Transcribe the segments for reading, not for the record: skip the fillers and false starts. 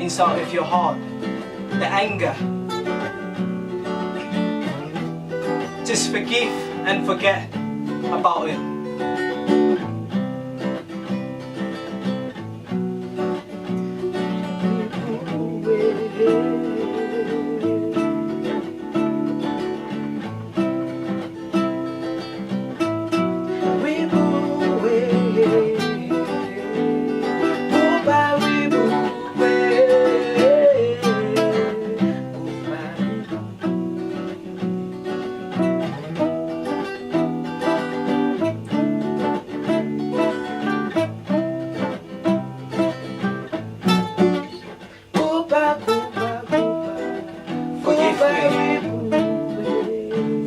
inside of your heart, the anger. Just forgive and forget about it.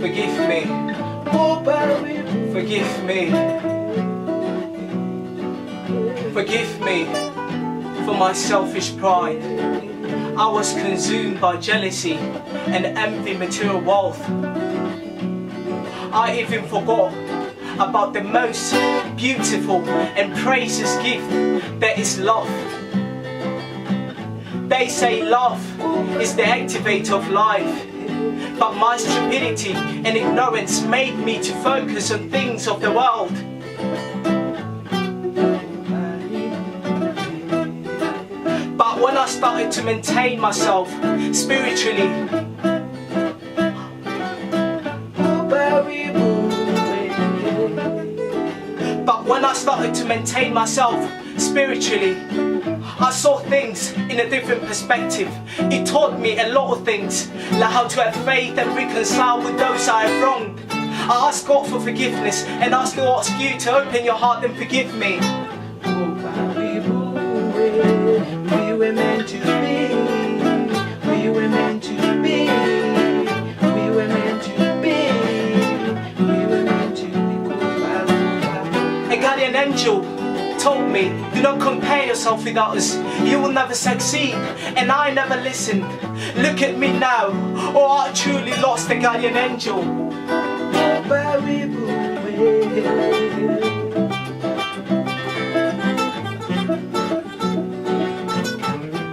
Forgive me. Forgive me. Forgive me for my selfish pride. I was consumed by jealousy and envy, material wealth. I even forgot about the most beautiful and precious gift, that is love. They say love is the activator of life, but my stupidity and ignorance made me to focus on things of the world. But when I started to maintain myself spiritually, I saw things in a different perspective. It taught me a lot of things, like how to have faith and reconcile with those I have wronged. I ask God for forgiveness and ask you to open your heart and forgive me. We were meant to be. We were meant to be. We were meant to be. We were meant to be. A guardian angel told me, do not compare yourself with others, you will never succeed, and I never listened. Look at me now, or I truly lost the guardian angel.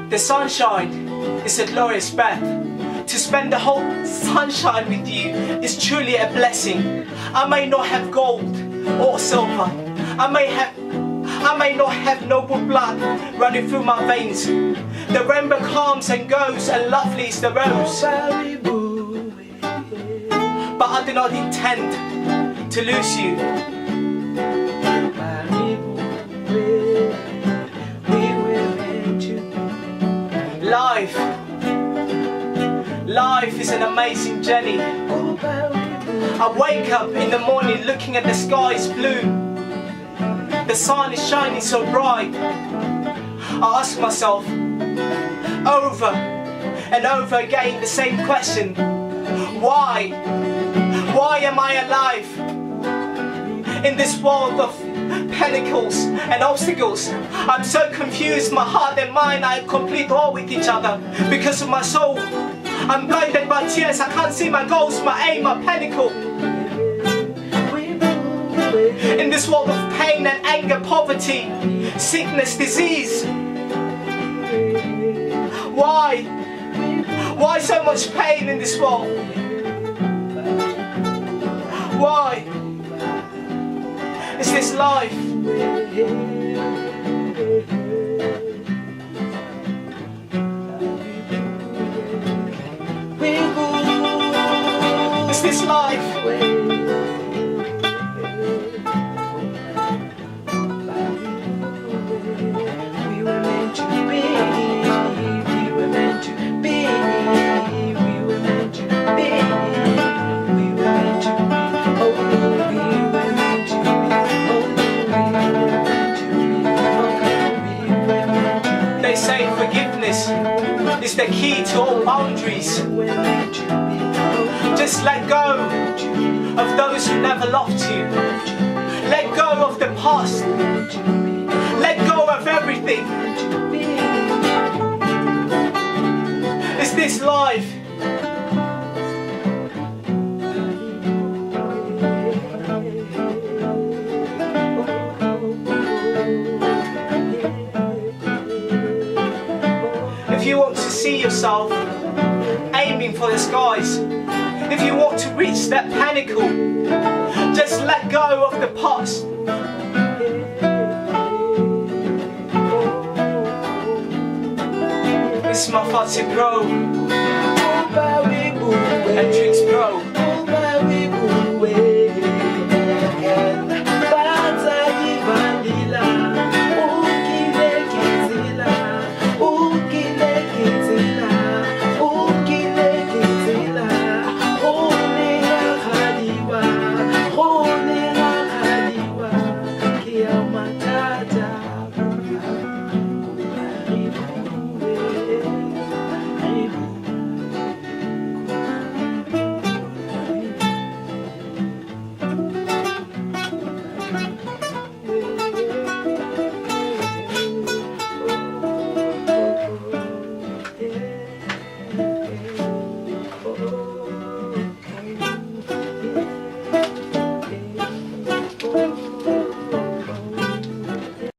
The sunshine is a glorious bath. To spend the whole sunshine with you is truly a blessing. I may not have gold or silver, I may not have noble blood running through my veins. The rainbow comes and goes, and lovely is the rose. But I do not intend to lose you. Life is an amazing journey. I wake up in the morning looking at the sky's blue. The sun is shining so bright. I ask myself over and over again the same question. Why? Why am I alive? In this world of pinnacles and obstacles, I'm so confused. My heart and mind are at complete war with each other because of my soul. I'm blinded by tears, I can't see my goals, my aim, my pinnacle. In this world of pain and anger, poverty, sickness, disease. Why? Why so much pain in this world? Why? Is this life? Is this life? We were meant to be. We were meant to be. We were meant to be. We were meant to be. Oh, we were meant to be. Oh, we were meant to be. Oh, we were meant to be. They say forgiveness is the key to all boundaries. Just let go of those who never loved you. Let go of the past. Let go of everything. Is this life? If you want to see yourself aiming for the skies, if you want to reach that pinnacle, just let go of the past. It's my thoughts to grow and drinks grow.